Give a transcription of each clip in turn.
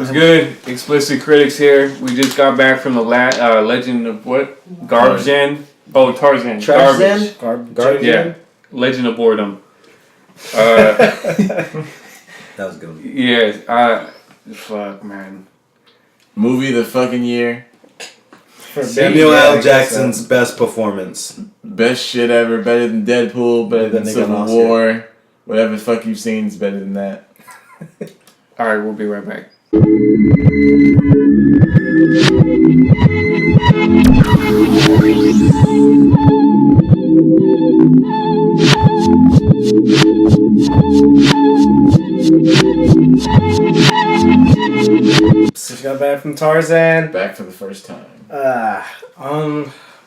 What's good? X-plicit Critics here. We just got back from the Legend of what? Tarzan. Oh, Tarzan. Garbage. Yeah. Legend of Boredom. That was good. Yeah. Fuck, man. Movie of the fucking year. Samuel L. Jackson's best performance. Best shit ever. Better than Deadpool. Better than Civil War. Whatever the fuck you've seen is better than that. Alright, we'll be right back. Just got back from Tarzan. Back for the first time.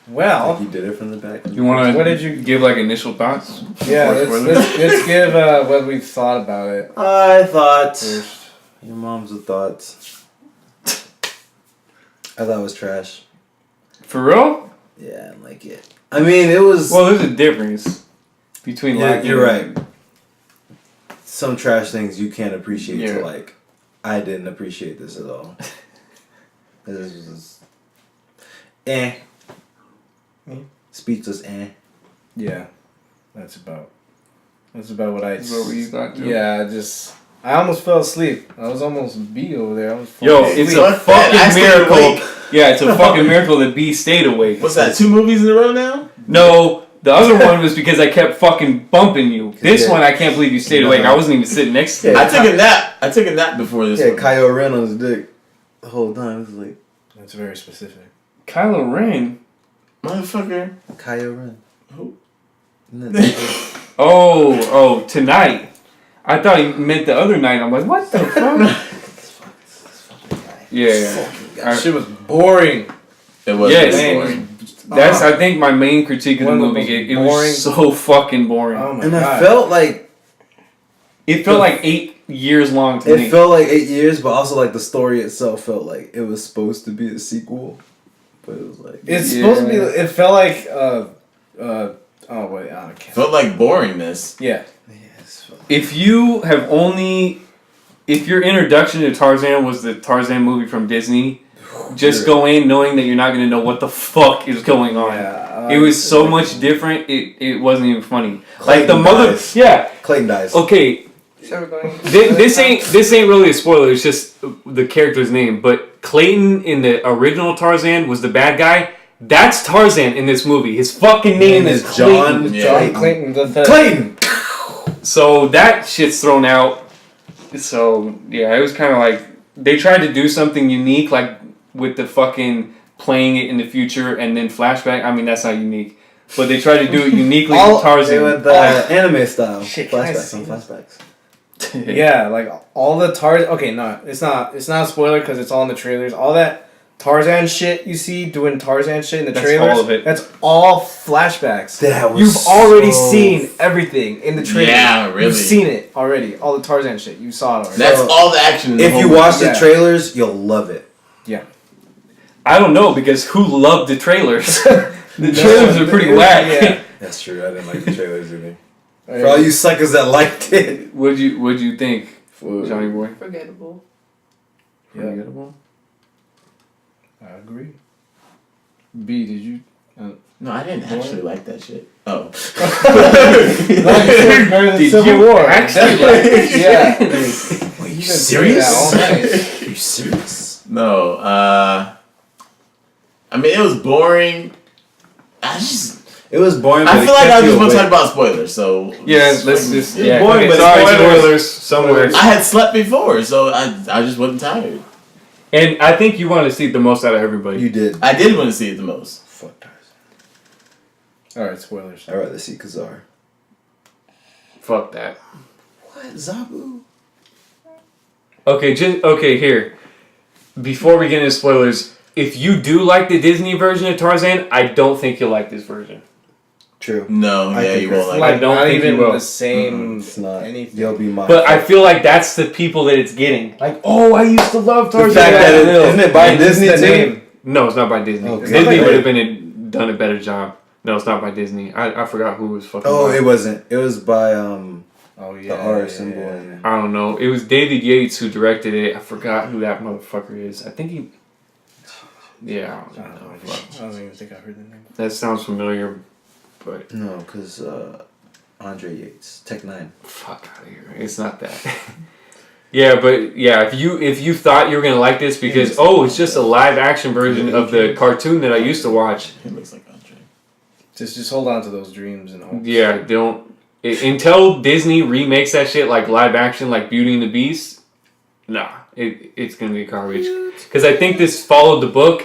Well, You did it from the back. You want What to did you- give like initial thoughts? yeah, let's give what we thought about it. I thought. First. Your mom's thoughts. I thought it was trash. For real? Yeah, I didn't like it. I mean, it was. Well, there's a difference between liking you're right. and- Some trash things you can't appreciate. Yeah. To like, I didn't appreciate this at all. This was just, speechless. Yeah, that's about what I. Is what you thought too? Yeah, I almost fell asleep. I was almost beat over there. Yo, it's a fucking miracle. Yeah, it's a fucking miracle that B stayed awake. What's that? 2 movies in a row now? No, the other one was because I kept fucking bumping you. This one, I can't believe you stayed awake. I wasn't even sitting next to you. I took a nap before this. Yeah, one. Kylo Ren on his dick the whole time. It was like That's very specific. Kylo Ren? Motherfucker. Kylo Ren. Who? Oh, tonight. I thought you meant the other night. I'm like, what the fuck? Yeah. That shit was boring. It was Yes. boring. That's, I think, my main critique of the One of the movie. most It boring- was so fucking boring. Oh my And god. I felt like It felt like 8 years long to me. it felt like 8 years, but also like the story itself felt like it was supposed to be a sequel, but it was like It's supposed to be. It felt like. Oh wait, I can't. Felt like boringness. Yeah. If your introduction to Tarzan was the Tarzan movie from Disney, just go in knowing that you're not going to know what the fuck is going on. Yeah, it was so much different, it wasn't even funny. Clayton like the mother... dies. Yeah. Clayton dies. Okay, this ain't really a spoiler, it's just the character's name, but Clayton in the original Tarzan was the bad guy. That's Tarzan in this movie. His fucking name is John Clayton. John Clayton. Clayton. So that shit's thrown out. So yeah, it was kind of like they tried to do something unique, like with the fucking playing it in the future and then flashback. I mean, that's not unique, but they tried to do it uniquely with Tarzan. With the anime style. Shit, can I Flashbacks see on this? flashbacks. Yeah, like all the Tarzan. Okay, no, it's not a spoiler because it's all in the trailers. All that Tarzan shit you see doing Tarzan shit in the That's trailers. all of it. That's all flashbacks. That was You've already so- seen everything in the trailer. Yeah, really. You've seen it already. All the Tarzan shit. You saw it already. That's all the action. In the If whole you movie. watch the Yeah. trailers, you'll love it. Yeah. I don't know because who loved the trailers? The trailers are pretty whack. Yeah. That's true. I didn't like the trailers either. For all you suckers that liked it. What'd you think, Johnny boy? Forgettable. Yeah. Forgettable? I agree. B, did you? No, I didn't actually like that shit. Oh. Did Civil you War. actually like it? Yeah. Are you serious? Are you serious? No, I mean, it was boring. It was boring. I but feel it like kept I you just want to away. talk about spoilers, so... Yeah, let's just... It's Yeah, boring, but sorry, spoilers. spoilers somewhere. I had slept before, so I just wasn't tired. And I think you want to see the most out of everybody. You did. I did want to see it the most. Fuck Tarzan. All right, spoilers. I'd rather see Kazar. Fuck that. What? Zabu? Okay, here. Before we get into spoilers, if you do like the Disney version of Tarzan, I don't think you'll like this version. True. No, I yeah, think you won't I like it. don't not think even you will. the same. It's not. Anything. You'll be mine. But I feel like that's the people that it's getting. Like, oh, I used to love the Tarzan. fact that isn't it by It's Disney the too? name. No, it's not by Disney. Okay. Disney would have done a better job. No, it's not by Disney. I forgot who was fucking. Oh, by. it wasn't. It was by Oh yeah, the R symbol. And I don't know. It was David Yates who directed it. I forgot who that motherfucker is. I think he. Yeah, I don't know. I don't even think I heard the name. That sounds familiar, but no, because Andre Yates, Tech 9. fuck out of here. It's not that. Yeah, but yeah, if you thought you were gonna like this because it's just a live action version of the cartoon that I used to watch. It looks like Andre. Just hold on to those dreams and hopes. Yeah, until Disney remakes that shit like live action, like Beauty and the Beast. Nah, it's gonna be garbage. Because I think this followed the book,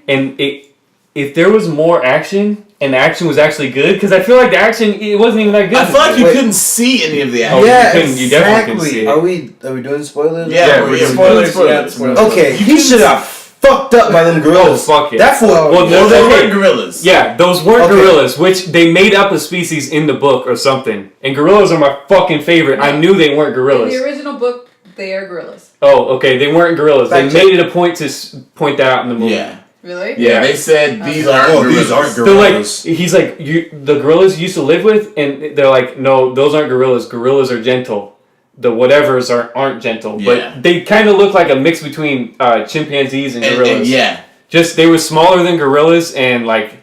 and if there was more action. And the action was actually good because I feel like the action it wasn't even that good. I feel like you couldn't see any of the action. Yeah, you definitely couldn't see it. Are we doing spoilers? Yeah, we're spoilers. spoilers. Spoilers. Okay, he should have fucked up by them gorillas. Oh, fuck it. That fool. Well, They weren't gorillas. Yeah, those weren't gorillas, which they made up a species in the book or something. And gorillas are my fucking favorite. I knew they weren't gorillas. In the original book, they are gorillas. Oh, okay, they weren't gorillas. They Fact check. made it a point to point that out in the movie. Yeah. Really? Yeah, they said these aren't gorillas. These aren't So like, gorillas. he's like, the gorillas you used to live with, and they're like, no, those aren't gorillas. Gorillas are gentle. The whatevers aren't gentle, Yeah. but they kind of look like a mix between chimpanzees and gorillas. And yeah. Just they were smaller than gorillas and like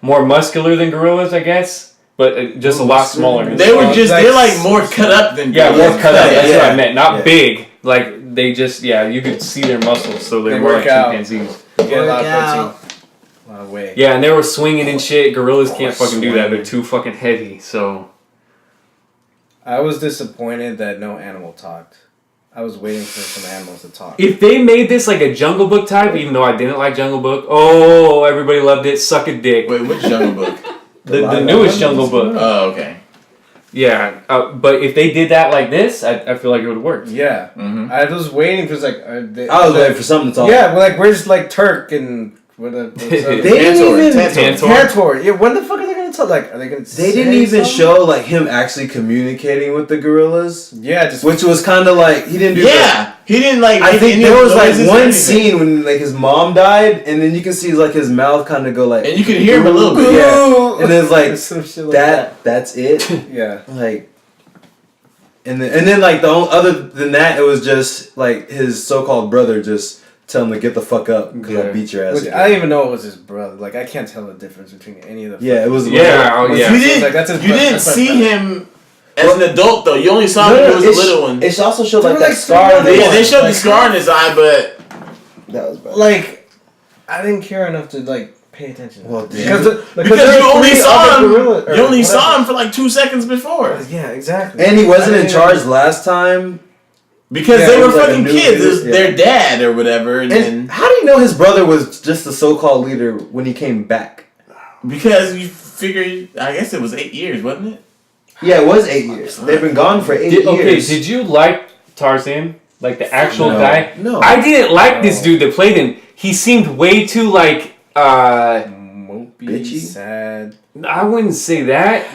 more muscular than gorillas, I guess, but just a lot smaller. They were they're like more cut up than Yeah, gorillas. more cut up. That's what I meant. Not Yeah. big. Like they just you could see their muscles, so they They were work like out. chimpanzees. Get a lot of Work out. protein. A lot of weight. Yeah, and they were swinging and shit. Gorillas can't fucking do that. swinging. They're too fucking heavy. So I was disappointed that no animal talked. I was waiting for some animals to talk. if they made this like a Jungle Book type, even though I didn't like Jungle Book, oh, everybody loved it. Suck a dick. Wait, which Jungle Book? The newest Jungle Book. Oh, okay. Yeah, but if they did that like this, I feel like it would work. Yeah. Mm-hmm. I was waiting for like. I was waiting for something to talk. Yeah, well, like where's like Turk and what? They didn't even. Tantor. Yeah, when the fuck are they gonna talk? Like, are they gonna? They didn't even show like him actually communicating with the gorillas. Yeah, just Which was kind of like he didn't do. Yeah, he didn't like. I make think any there was like noises or one anything. scene when like his mom died, and then you can see like his mouth kind of go like, And you could hear him a little bit. Yeah, and it's like some shit like that. That's it. that. Yeah. Like, and then like other than that, it was just like his so-called brother just tell him to get the fuck up because I Yeah. beat your ass. Which, again. I didn't even know it was his brother. Like, I can't tell the difference between any of the. Yeah, it was. Yeah, oh, yeah. You So it's didn't. like, that's his you brother. didn't That's my see brother. him as an adult though. You only saw him when he was a little one. It also showed They like were, that like, scar. still- Yeah, they showed the Like- scar in his eye, but That was bad. Like, I didn't care enough to like pay attention. Well, because because you only saw him. You only saw saw him for like 2 seconds before. Yeah, exactly. And he wasn't I in didn't charge even- last time. Because Yeah, they it were was like a fucking new kids. It was dude, their yeah. dad or whatever, and then And how do you know his brother was just the so-called leader when he came back? because you figure, I guess it was 8 years, wasn't it? Yeah, it was 8 years. They've been gone for 8 Okay, years. did you like Tarzan? Like the actual No. guy? No. I didn't like this No. dude that played him. He seemed way too like Mopey, Bitchy? sad. I wouldn't say that.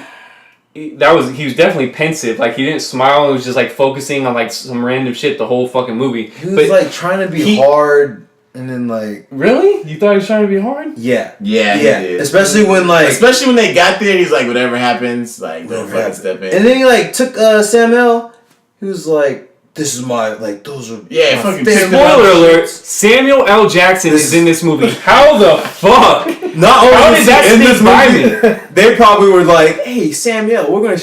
He was definitely pensive. Like he didn't smile. He was just like focusing on like some random shit the whole fucking movie. He was But like trying to be he- hard, and then like really? You thought he was trying to be hard? yeah, Yeah, he did. Especially when like, Especially when they got there, he's like, whatever happens, like, don't Whatever fucking happens. step in. and then he like took Samuel. He was like, "This is my like those are Yeah, my fucking favorite picked him up. Spoiler alert: outfits." Samuel L. Jackson This- is in this movie. How the fuck? Not only How is did he that in sneak this by movie, they probably were like, "Hey Samuel, we're gonna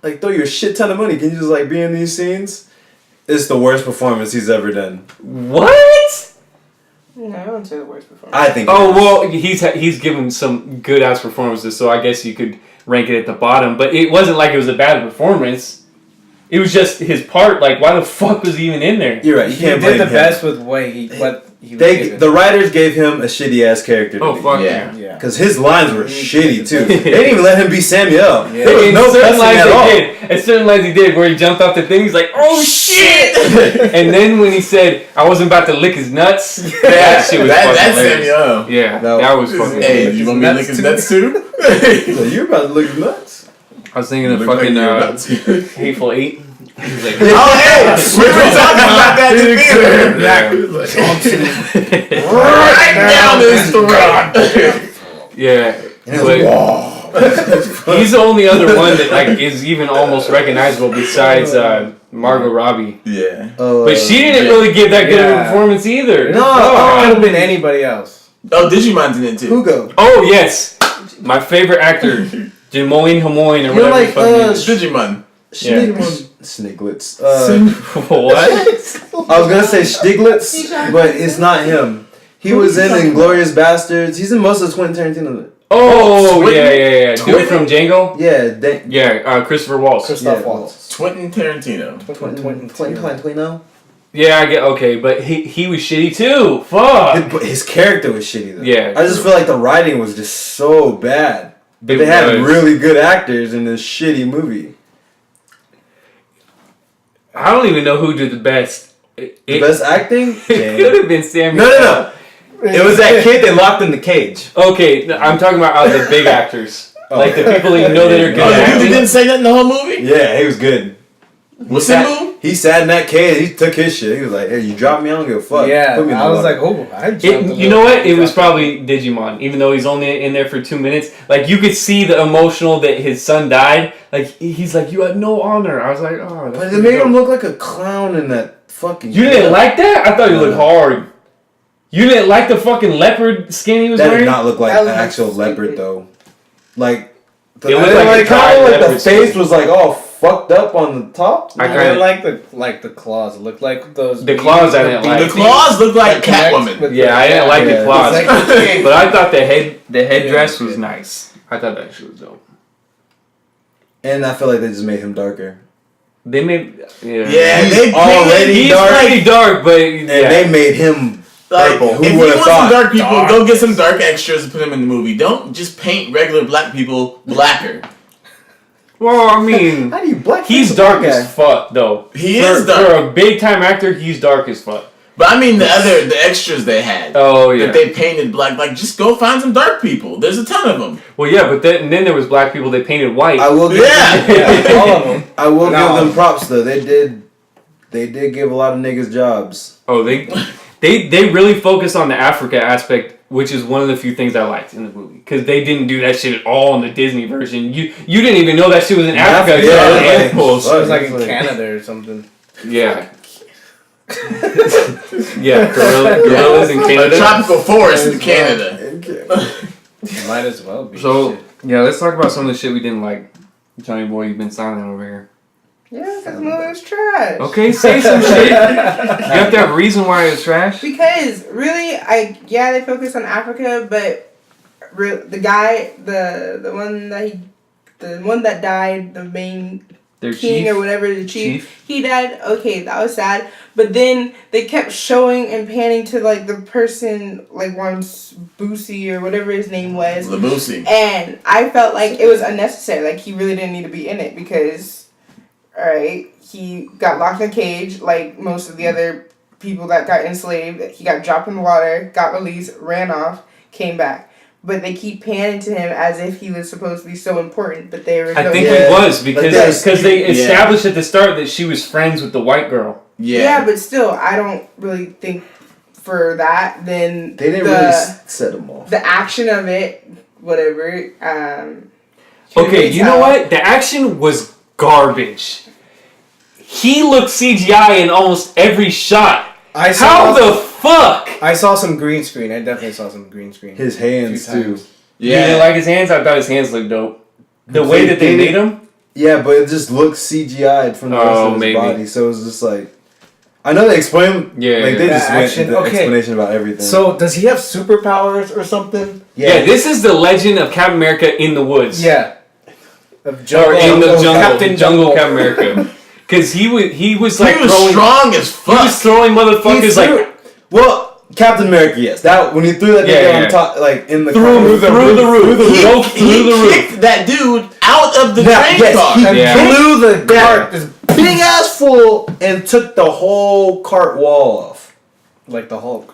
like throw you a shit ton of money. Can you just like be in these scenes?" It's the worst performance he's ever done. What? Yeah, I wouldn't say the worst performance. I think. Oh well, he's given some good ass performances, so I guess you could rank it at the bottom. But it wasn't like it was a bad performance. It was just his part. Like, why the fuck was he even in there? You're right. You He can't did blame the him. best with what he was given. The writers gave him a shitty ass character. Oh fuck Yeah. yeah! Yeah. Because his lines were shitty too. They didn't even let him be Samuel. Yeah. There was In no certain cussing lines at all. he did. At certain lines he did, where he jumped off the thing. He's like, "Oh shit!" And then when he said, "I wasn't about to lick his nuts," that shit was fucking That's hilarious. Samuel. Yeah, No. that was fucking. Hey, hilarious. you want me to lick his nuts too? So you're about to look nuts. I was thinking of Look like fucking you're nuts. Hateful Eight. He's like, Oh, hey, we were talking about that together. yeah. Right down this throat. Yeah, And it was, but whoa. He's the only other one that like is even almost recognizable besides Margot Robbie. Yeah. But she didn't really give that good of a performance either. No, it could have been anybody else. Oh, Digimon's in it too. Hugo. Oh yes, my favorite actor, Jamoin Hamoin or You're whatever. like, his fucking name is. Digimon. Sniglets. What? I was gonna say Stiglitz, but it's not him. He was in Inglourious Bastards. He's in most of Quentin Tarantino. Oh yeah. Dude from Django. Yeah, Christopher Waltz. Christoph Waltz. Quentin Tarantino. Quentin. Yeah, I get okay, but he was shitty too. Fuck. His character was shitty though. Yeah. I just feel like the writing was just so bad. It They had was. really good actors in this shitty movie. I don't even know who did the best. The best acting? It could have been Samuel. No. It was that kid they locked in the cage. Okay, no, I'm talking about the big actors. Like the people that you know that are good Oh, at the dude acting. didn't say that in the whole movie? Yeah, he was good. What's that movie? He sat in that cage. He took his shit. He was like, "Hey, you dropped me. I don't give a fuck." Yeah, Put me in the I was water." like, I jumped. You know what? It was probably Digimon, even though he's only in there for 2 minutes. Like you could see the emotional that his son died. Like he's like, "You had no honor." I was like, "Oh." But they made him look like a clown in that fucking. You didn't like that? I thought he looked hard. You didn't like the fucking leopard skin he was That wearing? did not look like That an looked actual stupid. leopard though. Like, It looked like a kind of like the leopard face skin. was like all fucked up on the top. I I kinda- didn't like the claws. It looked like those. The claws I didn't like. The claws look like Catwoman. Yeah, I didn't like the claws. It's like- But I thought the headdress was nice. I thought that shit was dope. And I feel like they just made him darker. They made Yeah, He's they already he's dark. pretty dark, but And they made him Like, purple. Who if you would want have some thought? dark people, go get some dark extras and put them in the movie. Don't just paint regular black people blacker. Well, I mean, How do you black? he's dark as fuck though. He for, is dark. for a big time actor. He's dark as fuck. But I mean the extras they had. Oh yeah. That they painted black. Like, just go find some dark people. There's a ton of them. Well, yeah, but then there was black people they painted white. I will give Yeah. all of them. I will No. give them props though. They did give a lot of niggas jobs. Oh, they really focused on the Africa aspect, which is one of the few things I liked in the movie, because they didn't do that shit at all in the Disney version. You didn't even know that shit was in Africa. Yeah, Yeah, like- animals. It was like in Canada or something. Yeah. Yeah, gorillas in A Canada. tropical forest in Canada. Might as well be. So shit. yeah, let's talk about some of the shit we didn't like. Johnny boy, you've been silent over here. Yeah, because the movie was trash. Okay, say some shit. You have to have a reason why it's trash. Because really, they focus on Africa, but the guy, the one that died, the main Their king chief. or whatever, the chief, he died. Okay, that was sad. But then they kept showing and panning to like the person, like once Boosie or whatever his name was, Labusi. and I felt like it was unnecessary. Like he really didn't need to be in it because. Alright, he got locked in a cage like most of the other people that got enslaved. He got dropped in the water, got released, ran off, came back. But they keep panning to him as if he was supposed to be so important, but they were I think Yeah. it was because they Yeah. established at the start that she was friends with the white girl. Yeah, but still, I don't really think for that, then They didn't really set them off. the action of it, whatever. Okay, you know what? The action was garbage. He looked CGI in almost every shot. How the fuck? I saw some green screen. I definitely saw some green screen. His hands A few too. times. You didn't like his hands? I thought his hands looked dope. The way that they made him? Yeah, but it just looks CGI'd from the rest of his maybe. body, so it was just like. I know they explain. Yeah, like they yeah. just The went action, into okay. explanation about everything. So does he have superpowers or something? Yeah, this is the legend of Captain America in the woods. Yeah. Of Or in the jungle. Captain Jungle Jungle. Captain America. Because he was like He was throwing. strong as He fuck. was throwing motherfuckers like. Well, Captain America, yes. That when he threw that Yeah, nigga yeah. on top, like in the Through the roof. He, Broke through he the roof. kicked that dude out of the Yeah, train yes, car. he Yeah. blew the Yeah. cart, this big ass full, and took the whole cart wall off. Like the Hulk.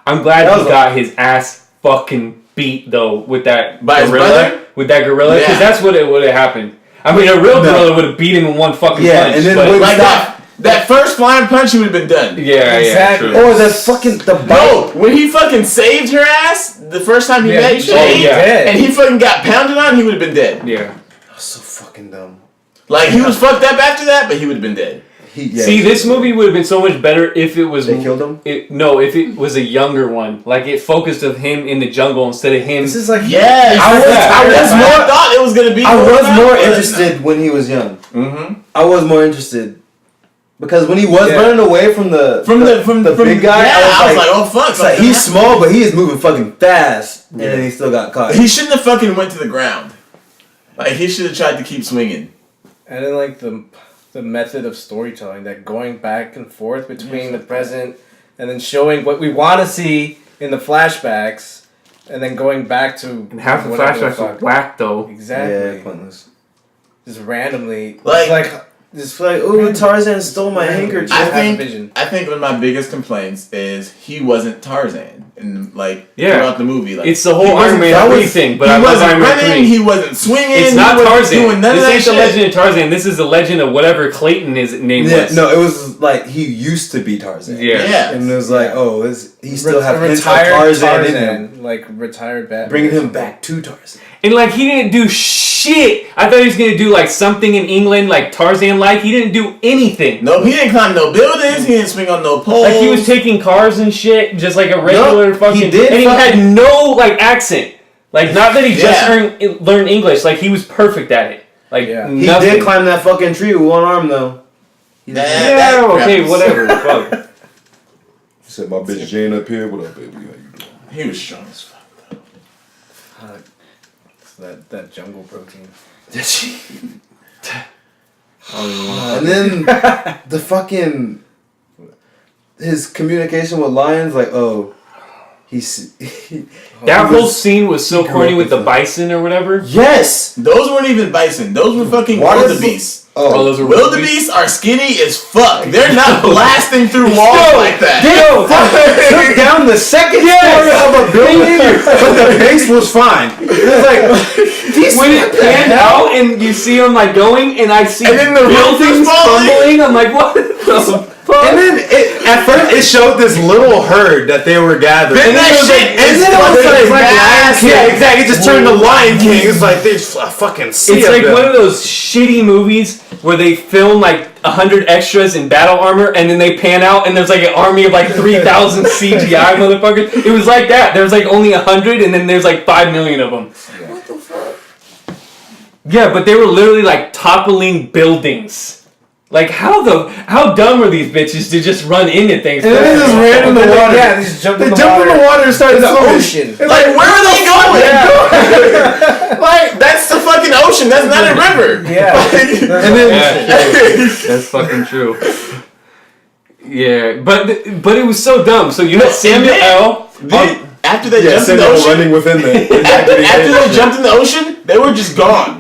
I'm glad That he was got his ass fucking beat though with that By his gorilla. brother? With that gorilla, because Yeah. that's what it would have happened. I mean, a real gorilla would have beat him in one fucking Yeah, punch. and then but when Like that, That first flying punch, he would have been done. Yeah, Exactly. yeah, true. Or the fucking the bite. No, when he fucking saved her ass the first time he met he Jade, dead. and he fucking got pounded on, he would have been dead. Yeah. That's so fucking dumb. Like, he was fucked up after that, but he would have been dead. See, this movie would have been so much better if it was. They killed him? If it was a younger one. Like, it focused of him in the jungle instead of him. This is like Yes! I thought it was going to be. I was more but- interested when he was young. Mm-hmm. I was more interested. Because when he was running away from the big guy, yeah, I was like, oh fuck. it's like, he's small, but he is moving fucking fast. And then he still got caught. He shouldn't have fucking went to the ground. Like, he should have tried to keep swinging. And then like the method of storytelling, that going back and forth between the present and then showing what we want to see in the flashbacks, and then going back to And half the whatever flashbacks fuck. are whack, though. Exactly. Yeah, pointless. Just randomly, Like- It's like, ooh, Tarzan stole my handkerchief. I think vision. one of my biggest complaints is he wasn't Tarzan, and like Yeah. throughout the movie, like It's the whole he wasn't- Iron Man that 3 was- thing, but he I love wasn't Iron Man running, 3. he wasn't swinging, It's he not wasn't Tarzan. doing none This of that ain't the shit. Legend of Tarzan. This is the Legend of whatever Clayton his name Yeah, was. no, it was like he used to be Tarzan. Yeah. Yeah. And it was like, oh, he still have hints of retired Tarzan in him. like retired Batman, Bringing him back to Tarzan. And like he didn't do shit. I thought he was gonna do like something in England, like Tarzan like. He didn't do anything. No, he didn't climb no buildings. He didn't swing on no poles. Like he was taking cars and shit, just like a regular fucking. he did and he fucking- had no like accent. Like not that he just Yeah. learned English. Like he was perfect at it. Like Yeah. He nothing. did climb that fucking tree with one arm, though. Yeah, okay, whatever. Fuck. He said, my bitch Jane up here. What up, baby? How you doing? He was strong as fuck. that jungle protein. And then the fucking his communication with lions, like, oh, That whole scene was so corny with the bison or whatever. yes. Those weren't even bison. Those were fucking wildebeest. Oh, those are Wildebeest are skinny as fuck. They're not blasting through walls like that. Took down the second story of a building, but the base was fine. It was like when it panned out and you see them like going, and I see And then the roof is buildings falling. crumbling. I'm like, what the fuck? And then at first it showed this little herd that they were gathering. Then that shit and is then it was fucking like Lion massive. King. Yeah, exactly. It just turned to Lion King. It's like they fucking see It's like them. one of those shitty movies where they film like 100 extras in battle armor and then they pan out and there's like an army of like 3,000 CGI motherfuckers. It was like that. There's like only 100 and then there's like 5 million of them. What the fuck? Yeah, but they were literally like toppling buildings. Like how dumb are these bitches to just run into things? And then they just ran in the water. Yeah, they just jumped in They the jumped water. in the water and started In the swimming. ocean. Like, where are they going? Like, that's the fucking ocean. That's not a river. Yeah. And then That's fucking true. Yeah, but it was so dumb. So you had Samuel L. After they yeah, jumped in the Samuel ocean, running within the. after they jumped in the ocean, they were just gone.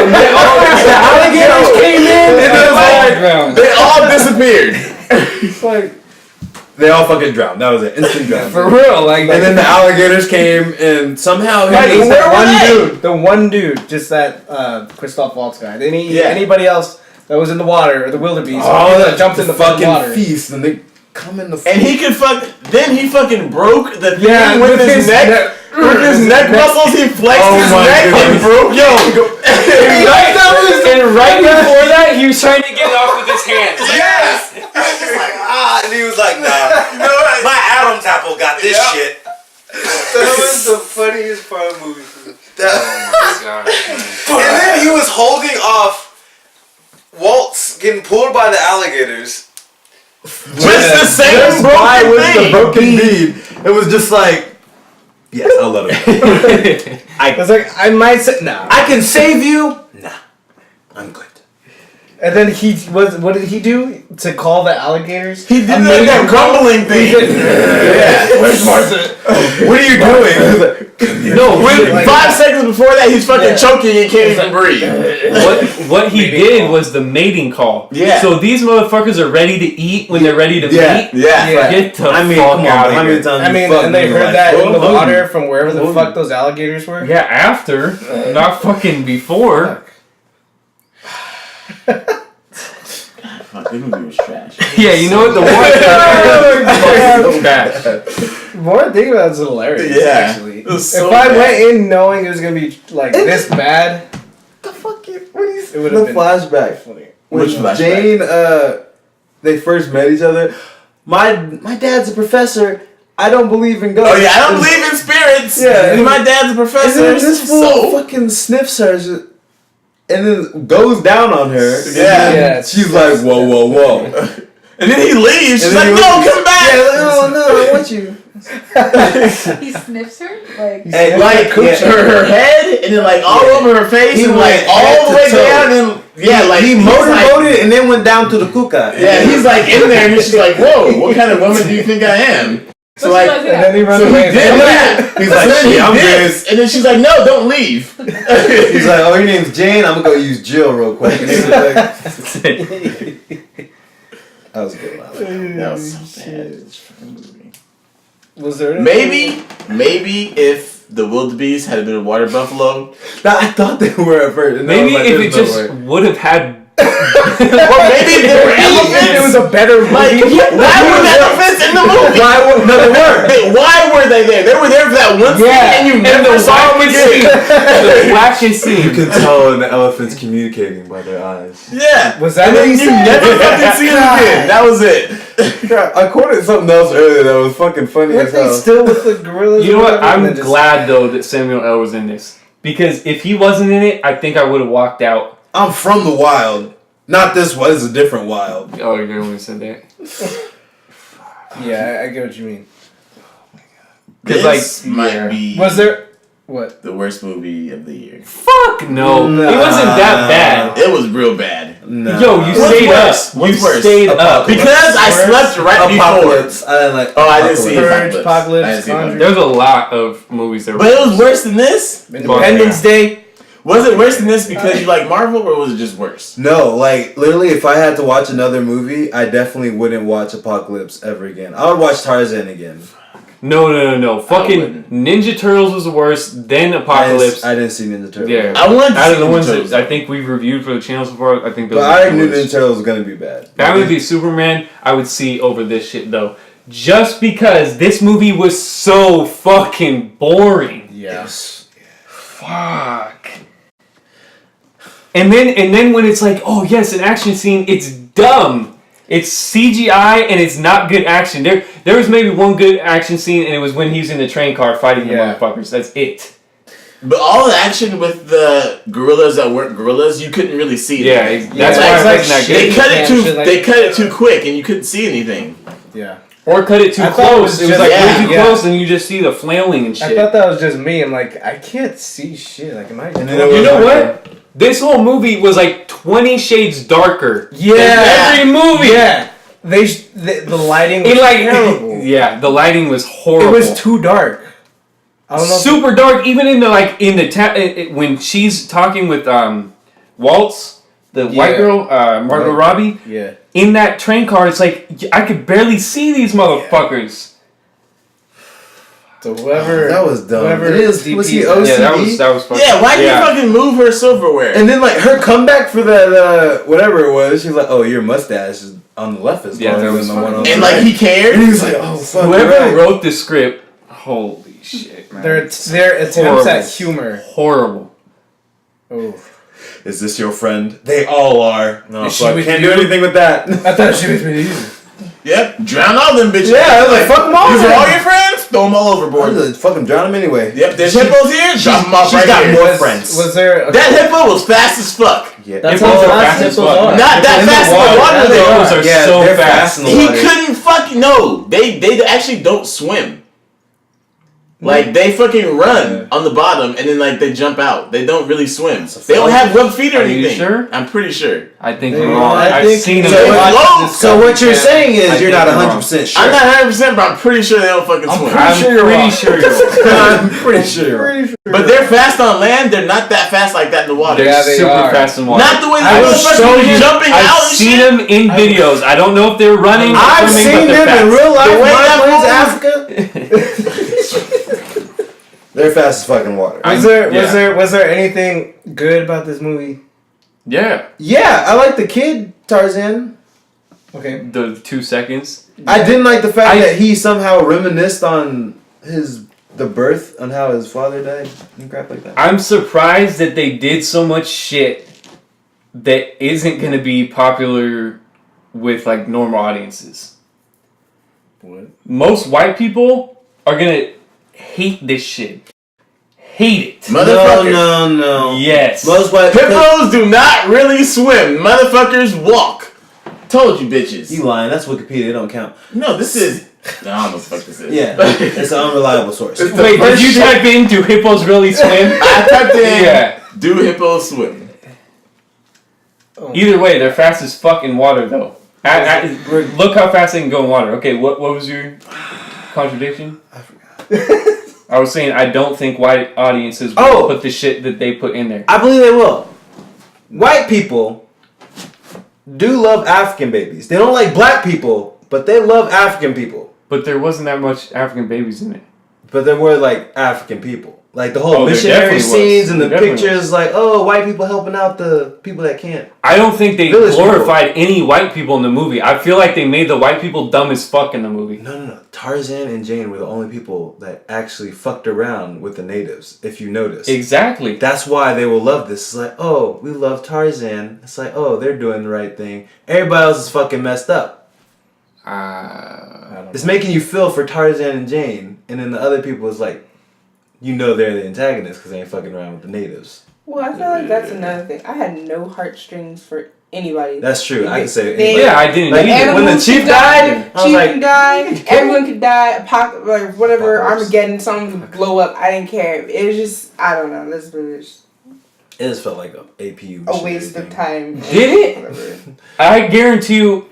The alligators came in and it was like They all disappeared. it's like they all fucking drowned. That was it, instant drown. For real, like. And then the alligators came and somehow Right, he it was that were one they? dude. The one dude, just that Christoph Waltz guy. Yeah. Anybody else that was in the water or the wildebeest? oh, that jumped in the fucking water. feast and they come in the And he could then he fucking broke the thing Yeah, with with his his neck. With his neck muscles, he flexed Oh his my neck and goodness. broke. Yo, And right before that, he was trying to get it off with his hands. yes. and he was like, nah, my Adam's apple got this shit. That was the funniest part of the movie. And then he was holding off Walt's getting pulled by the alligators. Just the same broken with the thing. broken bead. It was just like, yes, I'll let him. It's like, I might say, nah. I can save you. Nah, I'm good. And then what did he do to call the alligators? He did like that grumbling thing. Where's Martha? What are you doing? No, 5 seconds before that, he's fucking choking and can't even breathe. What he did was the mating call. Yeah. So these motherfuckers are ready to eat when they're ready to Yeah. meet. Yeah. Get the I mean, fuck come out on, of how here. many times I mean, you fucked and they me heard like, that in the oh, water from wherever the fuck those alligators were. Yeah, after, not fucking before. Fuck, this movie was trash. Yeah, you know what? The war trash. The more I think about it, it's hilarious. Yeah. Actually, It was so if I bad. went in knowing it was gonna be like this bad, The fuck? What is it would have been flashback? funny. When Which flashback? Jane, they first met each other. My dad's a professor. I don't believe in ghosts. Oh yeah, I don't believe in spirits. Yeah. And my dad's a And professor. then this fool So fucking sniffs her and then goes down on her. And Yeah. then Yeah, she's like, whoa, whoa, whoa. and then he leaves. She's And like, then he no, leaves. come back. Yeah, like, oh no, I want you. He sniffs her? Like, And Like her head, and then like all over her face, He and went like all head the to way toe. down, and yeah, like he he's like- motorboated and then went down to the kuka. Yeah, he's like in there, and she's like, "Whoa, what kind of woman do you think I am?" So but she like, does And then he runs so he away. did that. He's like, So then "Shit, he I'm did good." this, and then she's like, "No, don't leave." He's like, oh, your name's Jane. I'm gonna go use Jill real quick. And he was like, that was a good one. That was so bad. This fucking movie. Was there Maybe if the wildebeest had been a water buffalo, I thought they were at first. And then I Maybe was like, if it there's no just way. would have had. or maybe they were elephants. It was a better Like, movie. why were the elephants in the movie? No, they weren't. Why were they there? They were there for that one scene, and you And never the saw them wackest scene. again. The wackest scene. You can tell when the elephant's communicating by their eyes. Yeah, Was that and what then he you said? never fucking see them again. That was it. I quoted something else earlier that was fucking funny Weren't as they hell. still with the gorillas? You know or what? whatever, and I'm then just- glad though that Samuel L. was in this. Because if he wasn't in it, I think I would have walked out. I'm from the wild. Not this one. This is a different wild. Oh, you're the one who said that. Yeah, I get what you mean. Because, This like, might yeah. be Was there what? the worst movie of the year. Fuck no. It wasn't that bad. It was real bad. No. Yo, you What's stayed worse? up. What's You worse? stayed up. Because I slept right before. Apocalypse. I didn't like. Oh, I didn't see Apocalypse. Purge, Apocalypse. Apocalypse, I didn't see Conjuring. There's a lot of movies that were. But it was worse than this. Independence Day. Was it worse than this because you like Marvel, or was it just worse? No, like literally, if I had to watch another movie, I definitely wouldn't watch Apocalypse ever again. I would watch Tarzan again. No. Fucking wouldn't. Ninja Turtles was the worst, then Apocalypse. I didn't see Ninja Turtles. Yeah. I wanted to Out see of the Ninja ones Turtles, that I think we've reviewed for the channel so far, I think those But are I the knew worst. Ninja Turtles was gonna be bad. Batman v Superman, I would see over this shit though. Just because this movie was so fucking boring. Yes. Fuck. And then when it's like, oh yes, an action scene, it's dumb. It's CGI and it's not good action. There was maybe one good action scene, and it was when he was in the train car fighting the motherfuckers. That's it. But all the action with the gorillas that weren't gorillas, you couldn't really see. Yeah, anything. that's Yeah, why it's it like wasn't that shit. good. They cut it too. Shit like- They cut it too quick, and you couldn't see anything. Yeah. Or cut it too I thought it close. was It was just- like yeah, way too yeah. close, and you just see the flailing and I shit. thought that was just me. I'm like, I can't see shit. Like, am I? And then it You was know like what? This whole movie was like 20 shades darker. Yeah. Than every movie. Yeah. The lighting was It like terrible. yeah, the lighting was It horrible. was too dark. I don't know. Super dark. Even in the when she's talking with Waltz, the white Yeah. girl, Margot Robbie, Yeah. in that train car, it's like I could barely see these motherfuckers. So whoever that was dumb. Whoever It is. Was he DP Yeah, that OCD? was fucking. Yeah, why did you fucking move her silverware? And then like her comeback for that whatever it was, she's like, "Oh, your mustache is on the left is Yeah, longer that than was the fucking- one on the And right." like he cared. And he was like, "Oh fuck." Whoever you're right." wrote the script, holy shit, man, their attempts Horrible. at humor. horrible. Oh. Is this your friend? They all are. No, Is she fuck. with Can't you? do anything with that. I thought she was with you. Yep, drown all them bitches. Yeah, I was like, fuck them all. These are all your friends. Throw them all I'm overboard. gonna fucking drown him anyway. Yep, there's hippos here. Drop them off she's right got here. more friends. Was there? A, That hippo was fast as fuck. Yeah. That's Hippos how are fast fast as hippos fuck. are. Not that In the fast in water. the water. They Hippos are. are Yeah, so they're fast. fast in the He water. couldn't fucking no. They actually don't swim. Like they fucking run on the bottom and then like they jump out. They don't really swim. They don't have web feet or Are you anything. sure? I'm pretty sure. I think Yeah, you're wrong. I I've think- seen them. So it's low. So what you're saying is I you're think not you're 100% sure. I'm not 100%, but I'm pretty sure they don't fucking swim. I'm pretty sure you're wrong. I'm pretty sure. you're right. But they're fast on land. They're not that fast like that in the water. They're Yeah, they super are. fast in water. Not the way I they will were show you. jumping I've out and seen shit. them in videos. I don't know if they're running. Or I've swimming, seen but they're them in fast. real life. The way My that plains Africa. They're fast as fucking water. Was there anything good about this movie? Yeah, Yeah, I like the kid Tarzan. Okay. the 2 seconds. I didn't like the fact that he somehow reminisced on the birth on how his father died and crap like that. I'm surprised that they did so much shit that isn't going to be popular with like normal audiences. What? Most white people are going to hate this shit. Hate it. Motherfuckers. No. Yes. Most white Hippos do not really swim. Motherfuckers walk. Told you bitches. You lying? That's Wikipedia. It don't count. No, this is. I don't know what the fuck this is. Yeah, it's an unreliable source. It's the Wait, did first you shit- type in do hippos really swim? I typed in. Yeah. Do hippos swim? Either way, they're fast as fuck in water though. Look how fast they can go in water. Okay, what was your contradiction? I forgot. I was saying I don't think white audiences will put the shit that they put in there. I believe they will. White people do love African babies. They don't like black people, but they love African people. But there wasn't that much African babies in it. But there were like African people. Like the whole Oh, there missionary definitely was. scenes and the There definitely pictures, was. like, oh, white people helping out the people that can't. I don't think they Village glorified any white people in the movie. I feel like they made the white people dumb as fuck in the movie. No. Tarzan and Jane were the only people that actually fucked around with the natives, if you notice. Exactly. That's why they will love this. It's like, oh, we love Tarzan. It's like, oh, they're doing the right thing. Everybody else is fucking messed up. It's making you feel for Tarzan and Jane, and then the other people is like, you know they're the antagonists because they ain't fucking around with the natives. Well, I feel like that's another thing. I had no heartstrings for anybody. That's true. I can say They- anybody. Yeah, I didn't Like, either. when the Animals chief could died, I was Chief like, can die. Everyone could die. Like whatever, Apocalypse. Armageddon, something could blow up. I didn't care. It was just, I don't know. This was it just felt like a APU. a waste of time. Did it? Whatever. I guarantee you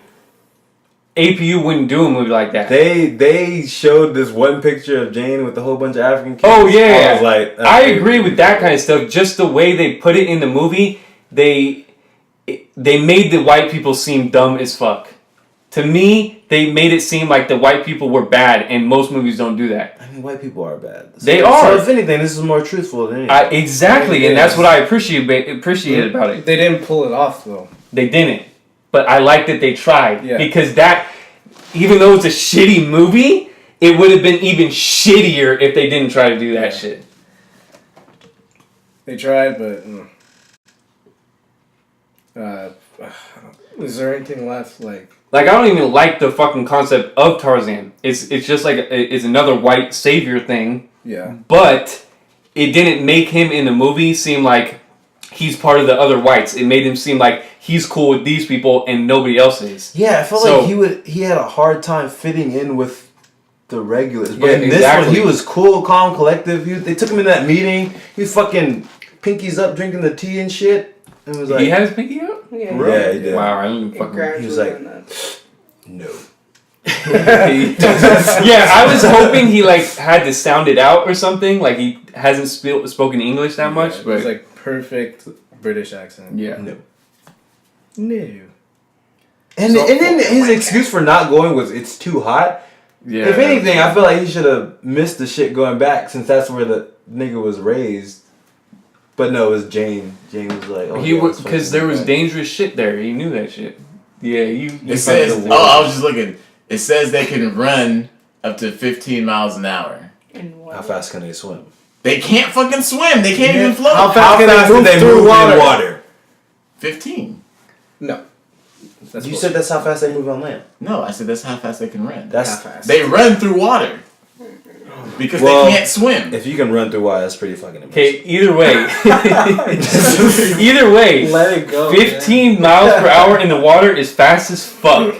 APU wouldn't do a movie like that. They showed this one picture of Jane with a whole bunch of African kids. Oh, yeah. I was like, that's I crazy. agree with that kind of stuff. Just the way they put it in the movie, they made the white people seem dumb as fuck. To me, they made it seem like the white people were bad, and most movies don't do that. I mean, white people are bad. They So are. if anything, this is more truthful than anything. Exactly, and that's what I appreciate about it. They didn't pull it off though. They didn't. But I like that they tried. Yeah. Because that, even though it's a shitty movie, it would have been even shittier if they didn't try to do that shit. They tried, but is there anything left? Like Like, I don't even like the fucking concept of Tarzan. It's just like, it's another white savior thing. yeah, But it didn't make him in the movie seem like he's part of the other whites. It made him seem like he's cool with these people and nobody else is. Yeah, I felt So- like he had a hard time fitting in with the regulars. But Yeah, in this exactly. one, he was cool, calm, collective. They took him in that meeting. He was fucking pinkies up, drinking the tea and shit. And was like, He had his pinky out? Yeah. yeah, he did. Wow, I didn't It fucking... gradually he was like- went up. No. Yeah, I was hoping he like had to sound it out or something. Like he hasn't spoken English that much, it but was like perfect British accent. yeah. No. No. And then his excuse for not going was it's too hot. Yeah. If anything, I feel like he should have missed the shit going back since that's where the nigga was raised. But no, it was Jane. Jane was like, oh, He yeah, was let's because fucking there was go back. dangerous shit there. He knew that shit. Yeah, It says. Oh, I was just looking. It says they can run up to 15 miles an hour. And what? How fast can they swim? They can't fucking swim. They can't even float. How fast can they move through water? 15. No. That's You bullshit. said that's how fast they move on land. No, I said that's how fast they can run. That's Half-assed. They run through water because Well, they can't swim. if you can run through water, that's pretty fucking impressive. Okay, either way. Either way. Let it go. 15 miles per hour in the water is fast as fuck.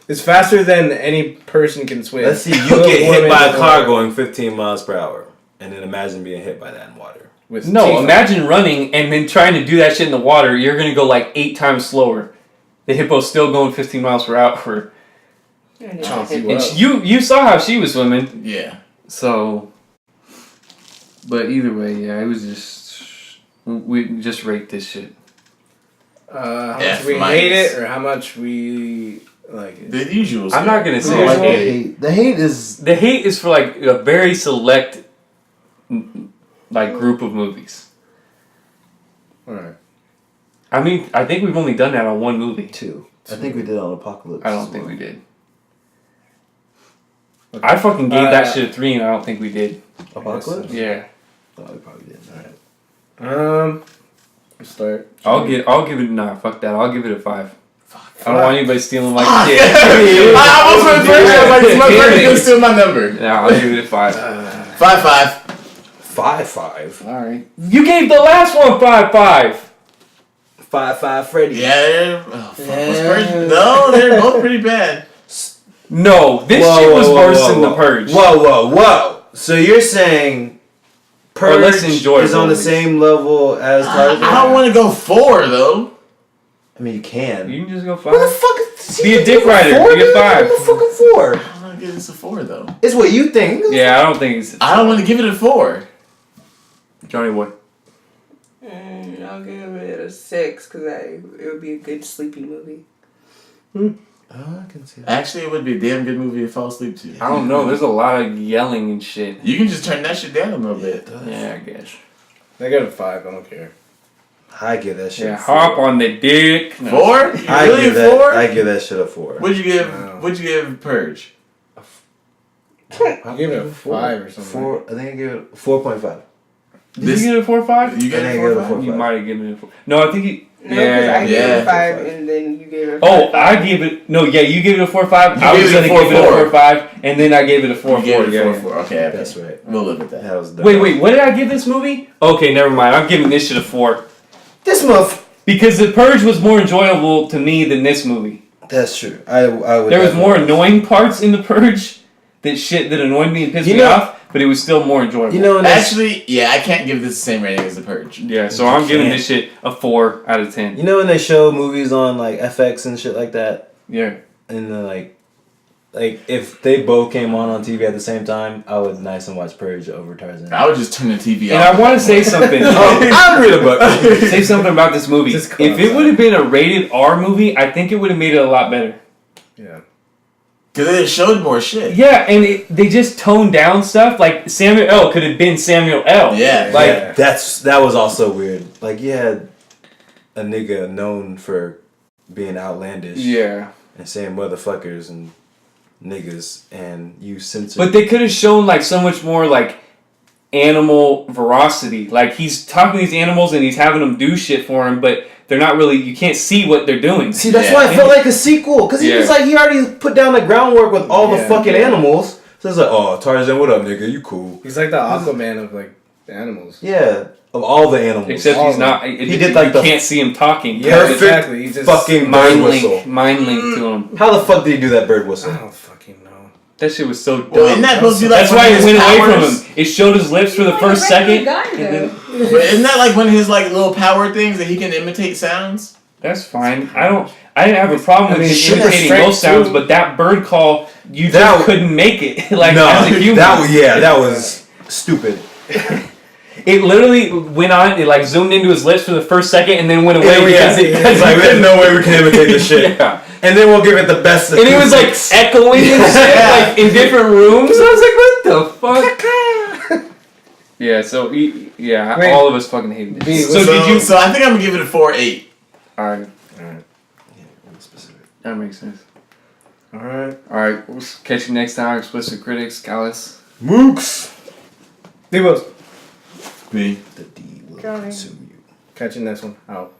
It's faster than any person can swim. Let's see, you get hit by a car going 15 miles per hour, and then imagine being hit by that in water. With No, teeth. imagine running and then trying to do that shit in the water. You're gonna go like 8 times slower. The hippo's still going 15 miles per hour. And it Chauncey, hit- what? And you saw how she was swimming, Yeah. so. But either way, yeah, it was just we just rate this shit. How F much we minus. hate it, or how much we like it. The usual. I'm not gonna say I I hate hate it. The hate is The hate is for like a very select like group of movies. All right. I mean, I think we've only done that on one movie. 2. I think we did on Apocalypse. I don't think we did. I fucking gave that shit a 3, and I don't think we did. Apocalypse? Yeah. Oh, we probably did. Alright. Start. I'll give it. Nah, fuck that. I'll give it a 5. I don't want anybody stealing my shit. I almost went first. I was like, my friend gonna steal my number. Nah, I'll give it a 5. 5-5. 5-5. All right. You gave the last one 5-5. 5-5 Freddy. Yeah. Oh, fuck. No, they're both pretty bad. No, this shit was worse than The Purge. Whoa. So you're saying Or less Purge enjoyable, is on the at least. same level as Tarzan? I don't want to go 4 though. I mean, you can. You can just go 5. What the fuck? Be a dick rider. Be a 5. What the fucking 4? I want to give this a 4 though. It's what you think. Yeah, I don't think it's. I don't want to give it a 4. Johnny, what? I'll give it a 6 because it would be a good sleepy movie. Oh, I can see that. Actually, it would be a damn good movie to fall asleep to. I don't know. There's a lot of yelling and shit. You can just turn that shit down a little bit. Yeah, I guess. I give it a 5. I don't care. I give that shit Yeah, a 4. hop on the dick. 4? I Really give a that. 4? I give that shit a 4. What'd you give? Wow. What'd you give Purge? I'll give it a 5 or something. 4. I think I give it 4.5. Did you give it a 4 or 5? You gave I it think I a gave it a 4? 4. You might have given it a 4. No, I think you. No, because I gave it a 5 5. and then you gave it a 5. Oh, I gave it. No, yeah, you gave it a 4 or 5. You I was gave going it to a give it a 4. 4 or 5, and then I gave it a 4 You gave 4. it a Yeah. 4. Okay, That's right. We'll live with that. That was dumb. Wait, what did I give this movie? Okay, never mind. I'm giving this shit a 4. This month. Because The Purge was more enjoyable to me than this movie. That's true. I would. There was more definitely- annoying parts in The Purge that annoyed me and pissed You me know- off, but it was still more enjoyable. You know, and that's- Actually, yeah, I can't give this the same rating as The Purge. Yeah, so You I'm giving can't. this shit a 4 out of 10. you know when they show movies on like FX and shit like that, Yeah. and then like if they both came on TV at the same time, I would nice and watch Purge over Tarzan. I would just turn the TV And off. I want to say something. I'd read a book. Say something about this movie. Just If go it outside. would have been a rated R movie, I think it would have made it a lot better. Yeah. Because they showed more shit. Yeah, and they just toned down stuff. Like Samuel L. could have been Samuel L. Yeah. Like, Like that was also weird. Like you had a nigga known for being outlandish, yeah. and saying motherfuckers and niggas, and you censored. But they could have shown like so much more like animal veracity. Like he's talking to these animals and he's having them do shit for him, but they're not really. You can't see what they're doing. See, that's Yeah. why it felt like a sequel, because he Yeah. was like he already put down the groundwork with all the Yeah. fucking animals. So it's like, oh Tarzan, what up, nigga? You cool? He's like the Aquaman of like the animals. Yeah, of all the animals. Except All he's of not. He did, like, you the can't see him talking. Yeah, perfect exactly. He just fucking bird Mind whistle. link to him. How the fuck did he do that bird whistle? I don't fucking know. That shit was so dumb. Well, isn't that supposed to be like That's one why of it his went away from powers? him. It showed his lips for the first second. And then, But isn't that like one of his like little power things that he can imitate sounds? that's fine. I didn't have a problem I mean, with super him imitating strength those sounds, too. but that bird call, you That just w- couldn't make it. Like no, as a human. that was stupid. It literally went on. It like zoomed into his lips for the first second, and then went away because It's like there's no way we can imitate this shit. Yeah. And then we'll give it the best. And it was like acoustics. echoing and shit, like in different rooms. I was like, what the fuck? Yeah. So yeah, Wait. all of us fucking hated B, it. So what's did you? So I think I'm gonna give it a 4.8. All right, specific. that makes sense. All right. All right, we'll catch you next time. Explicit Critics, Gallus. Mooks. Devos. Me. The D will Got it. consume you. Catch you next one. Out.